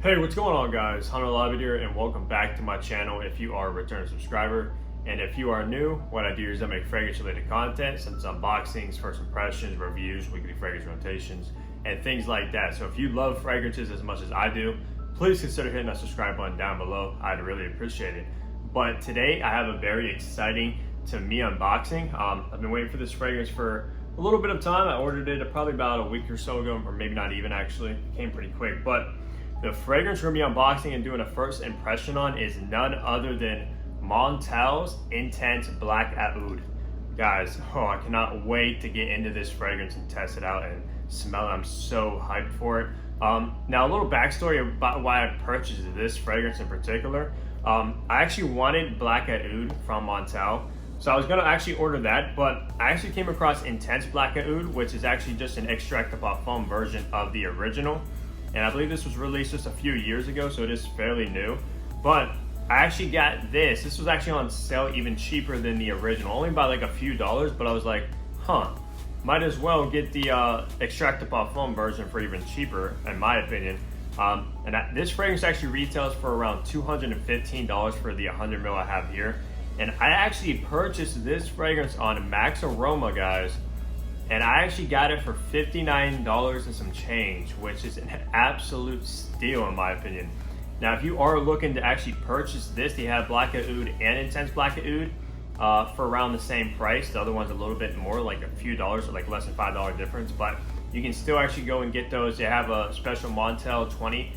Hey, what's going on, guys? Hunter Lobby here, and welcome back to my channel if you are a return subscriber. And if you are new, what I do is I make fragrance related content, such as unboxings, first impressions, reviews, weekly fragrance rotations, and things like that. So if you love fragrances as much as I do, please consider hitting that subscribe button down below. I'd really appreciate it. But today I have a very exciting to me unboxing. I've been waiting for this fragrance for a little bit of time. I ordered it probably about a week or so ago, or maybe not even actually. It came pretty quick. But the fragrance we're gonna be unboxing and doing a first impression on is none other than Montale's Intense Black Aoud. Guys, I cannot wait to get into this fragrance and test it out and smell it. I'm so hyped for it. Now, a little backstory about why I purchased this fragrance in particular. I actually wanted Black Aoud from Montale, so I was gonna actually order that, but I actually came across Intense Black Aoud, which is actually just an extract de parfum version of the original. And I believe this was released just a few years ago, so it is fairly new. But I actually got this. This was actually on sale even cheaper than the original, only by like a few dollars, but I was like, might as well get the extract de parfum version for even cheaper, in my opinion. This fragrance actually retails for around $215 for the 100 ml I have here. And I actually purchased this fragrance on Maxx, guys. And I actually got it for $59 and some change, which is an absolute steal in my opinion. Now, if you are looking to actually purchase this, they have Black Aoud and Intense Black Aoud for around the same price. The other one's a little bit more, like a few dollars, or like less than $5 difference, but you can still actually go and get those. They have a special Montale 20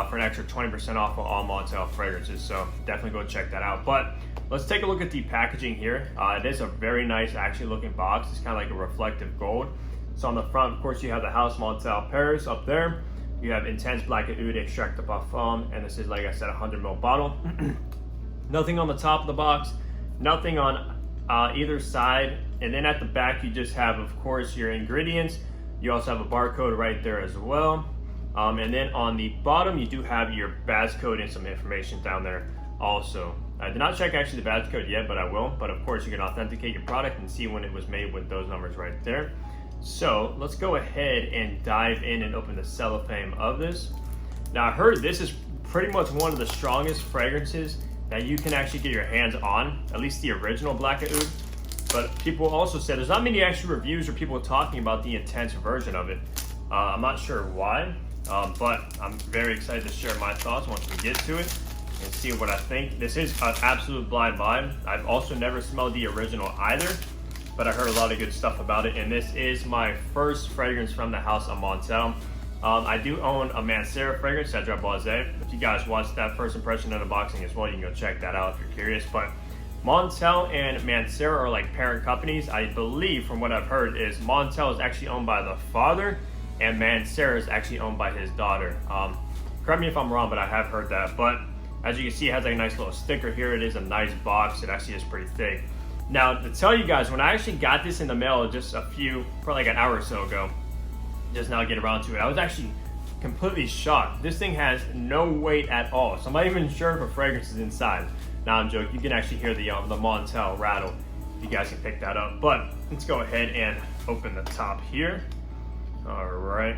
for an extra 20% off of all Montale fragrances, so definitely go check that out. But let's take a look at the packaging here. It is a very nice actually looking box. It's kind of like a reflective gold. So on the front, of course, you have the house Montale Paris up there. You have Intense Black Aoud Extract de Parfum, and this is, like I said, a 100 ml bottle. Nothing on the top of the box, nothing on either side. And then at the back, you just have, of course, your ingredients. You also have a barcode right there as well. And then on the bottom, you do have your badge code and some information down there also. I did not check actually the badge code yet, but I will. But of course, you can authenticate your product and see when it was made with those numbers right there. So let's go ahead and dive in and open the cellophane of this. Now, I heard this is pretty much one of the strongest fragrances that you can actually get your hands on, at least the original Black Aoud. But people also said there's not many actual reviews or people talking about the intense version of it. I'm not sure why, but I'm very excited to share my thoughts once we get to it and see what I think. This is an absolute blind buy. I've also never smelled the original either, but I heard a lot of good stuff about it, and this is my first fragrance from the house of Montale. I do own a Mancera fragrance, Cedra Boise. If you guys watched that first impression and unboxing as well, you can go check that out if you're curious. But Montale and Mancera are like parent companies. I believe, from what I've heard, is Montale is actually owned by the father, and Mancera is actually owned by his daughter. Correct me if I'm wrong, but I have heard that. But as you can see, it has like a nice little sticker here. It is a nice box. It actually is pretty thick. Now, to tell you guys, when I actually got this in the mail just probably like an hour or so ago, just now get around to it, I was actually completely shocked. This thing has no weight at all. So I'm not even sure if a fragrance is inside. Now, I'm joking. You can actually hear the Montale rattle. If you guys can pick that up. But let's go ahead and open the top here. All right.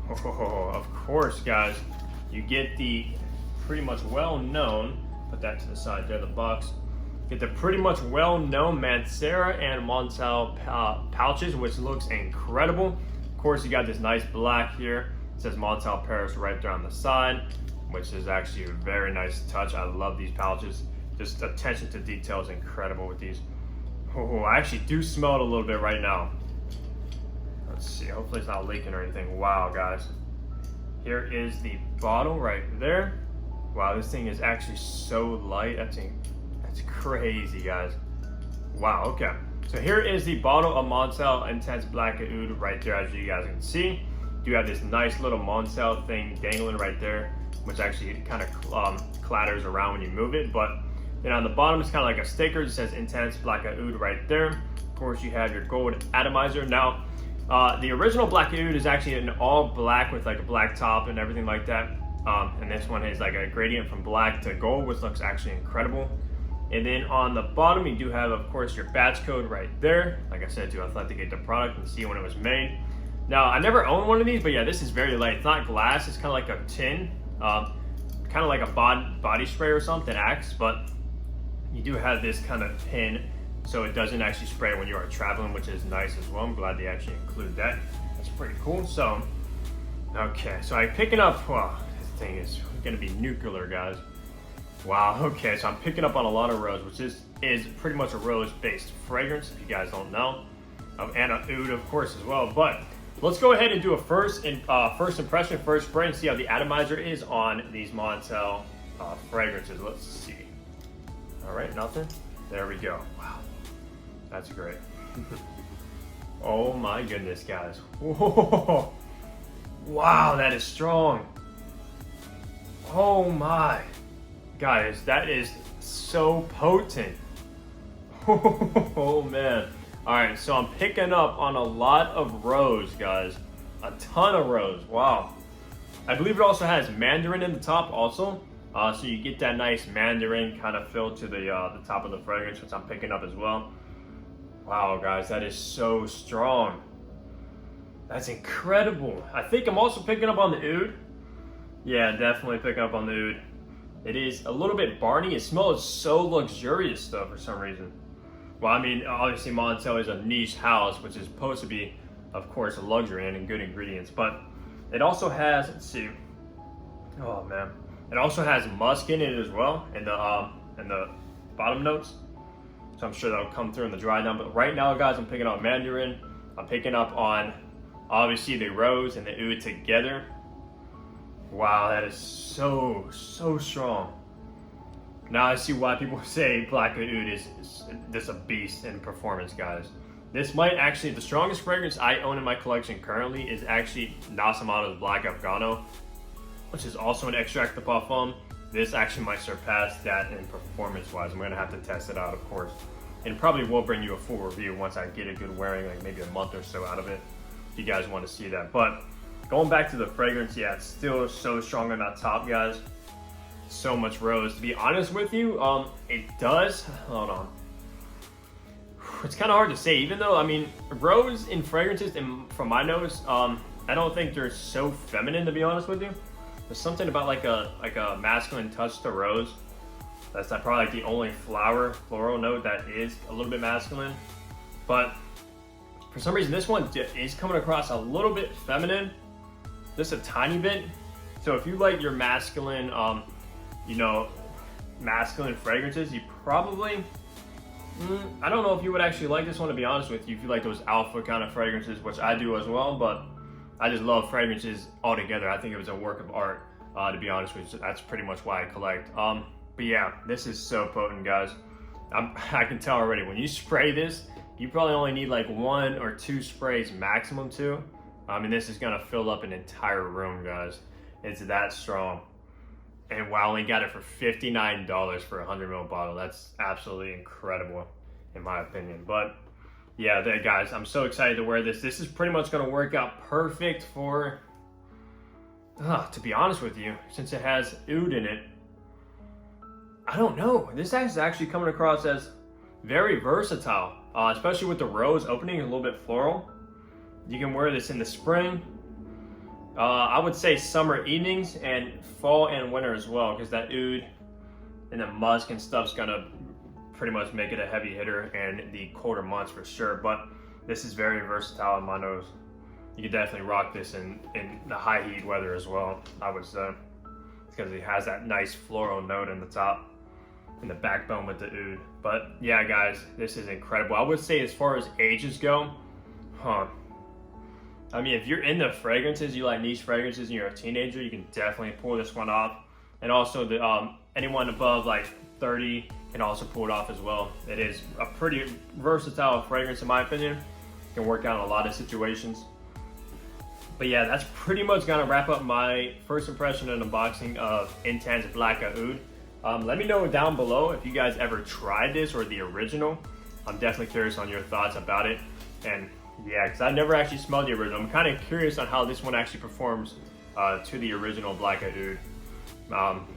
Of course, guys, you get the pretty much well-known, put that to the side there, the box. Get the pretty much well-known Mancera and Montale pouches, which looks incredible. Of course, you got this nice black here. It says Montale Paris right there on the side, which is actually a very nice touch. I love these pouches. Just attention to detail is incredible with these. I actually do smell it a little bit right now. Let's see, hopefully it's not leaking or anything. Wow, guys. Here is the bottle right there. Wow, this thing is actually so light. That's crazy, guys. Wow, okay. So here is the bottle of Montale Intense Black Aoud right there, as you guys can see. You have this nice little Montale thing dangling right there, which actually kind of clatters around when you move it. But then on the bottom, it's kind of like a sticker. It says Intense Black Aoud right there. Of course, you have your gold atomizer. Now, the original Black Aoud is actually in all black with like a black top and everything like that. And this one is like a gradient from black to gold, which looks actually incredible. And then on the bottom, you do have, of course, your batch code right there. Like I said, to authenticate the product and see when it was made. Now, I never owned one of these, but yeah, this is very light. It's not glass, it's kind of like a tin, kind of like a body spray or something, Axe, but you do have this kind of pin, so it doesn't actually spray when you are traveling, which is nice as well. I'm glad they actually include that. That's pretty cool. So, okay, so I'm picking up, wow, this thing is gonna be nuclear, guys. Wow, okay, so I'm picking up on a lot of rose, which is pretty much a rose-based fragrance, if you guys don't know. And a oud, of course, as well. But let's go ahead and do a first impression, first spray, and see how the atomizer is on these Montale fragrances. Let's see. All right, nothing. There we go. Wow, that's great. Oh my goodness, guys. Whoa. Wow, that is strong. Oh my. Guys, that is so potent. Oh man. All right, so I'm picking up on a lot of rose, guys. A ton of rose. Wow. I believe it also has mandarin in the top also. So you get that nice mandarin kind of feel to the top of the fragrance, which I'm picking up as well. Wow, guys, that is so strong. That's incredible. I think I'm also picking up on the oud. Yeah, definitely picking up on the oud. It is a little bit Barney. It smells so luxurious though for some reason. Well, I mean, obviously Montale is a niche house, which is supposed to be, of course, a luxury and good ingredients. But it also has, let's see. Oh man, it also has musk in it as well, in the bottom notes. So I'm sure that'll come through in the dry down. But right now, guys, I'm picking up mandarin. I'm picking up on obviously the rose and the oud together. Wow, that is so strong. Now I see why people say Black Oud is this a beast in performance, guys. This might actually, the strongest fragrance I own in my collection currently is actually Nascimato's Black Afghano, which is also an extract de parfum. This actually might surpass that in performance-wise. I'm gonna have to test it out, of course. And probably will bring you a full review once I get a good wearing, like maybe a month or so out of it, if you guys want to see that. But going back to the fragrance, yeah, it's still so strong on that top, guys. So much rose. To be honest with you, it does, hold on. It's kind of hard to say, even though, I mean, rose in fragrances, and from my nose, I don't think they're so feminine, to be honest with you. There's something about like a masculine touch to rose. That's probably like the only floral note that is a little bit masculine. But for some reason, this one is coming across a little bit feminine, just a tiny bit. So if you like your masculine, you know, masculine fragrances, you probably, I don't know if you would actually like this one, to be honest with you, if you like those alpha kind of fragrances, which I do as well, but I just love fragrances altogether. I think it was a work of art, to be honest with you. That's pretty much why I collect. But yeah, this is so potent, guys. I can tell already, when you spray this, you probably only need like 1 or 2 sprays maximum too. I mean, this is gonna fill up an entire room, guys. It's that strong. And wow, I only got it for $59 for a 100 ml bottle. That's absolutely incredible, in my opinion. But yeah, guys, I'm so excited to wear this. This is pretty much gonna work out perfect for, to be honest with you, since it has oud in it. I don't know. This is actually coming across as very versatile, especially with the rose opening, a little bit floral. You can wear this in the spring. I would say summer evenings and fall and winter as well, because that oud and the musk and stuff's gonna pretty much make it a heavy hitter in the colder months for sure. But this is very versatile in my nose. You can definitely rock this in the high heat weather as well, I would say, because it has that nice floral note in the top and the backbone with the oud. But yeah, guys, this is incredible. I would say as far as ages go, I mean, if you're into fragrances, you like niche fragrances, and you're a teenager, you can definitely pull this one off. And also, anyone above like 30 can also pull it off as well. It is a pretty versatile fragrance, in my opinion. It can work out in a lot of situations. But yeah, that's pretty much gonna wrap up my first impression and unboxing of Intense Black Oud. Let me know down below if you guys ever tried this or the original. I'm definitely curious on your thoughts about it. And yeah, because I never actually smelled the original. I'm kind of curious on how this one actually performs to the original Black Oud.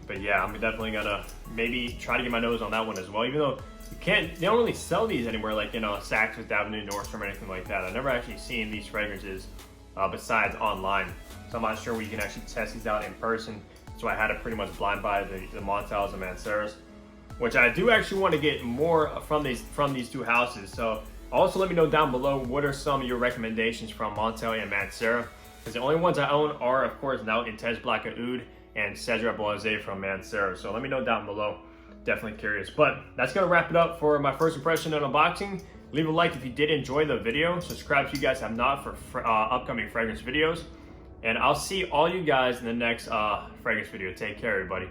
But yeah, I'm definitely gonna maybe try to get my nose on that one as well, even though they don't really sell these anywhere, like, you know, Saks, Fifth Avenue, Nordstrom, or anything like that. I've never actually seen these fragrances besides online. So I'm not sure we can actually test these out in person. So I had to pretty much blind buy the Montales and Manceras, which I do actually want to get more from these two houses. So also let me know down below what are some of your recommendations from Montale and Mancera, because the only ones I own are of course now Intense Black Aoud and Cedra Boise from Mancera. So let me know down below. Definitely curious. But that's gonna wrap it up for my first impression and unboxing. Leave a like if you did enjoy the video. Subscribe if you guys have not for upcoming fragrance videos. And I'll see all you guys in the next fragrance video. Take care, everybody.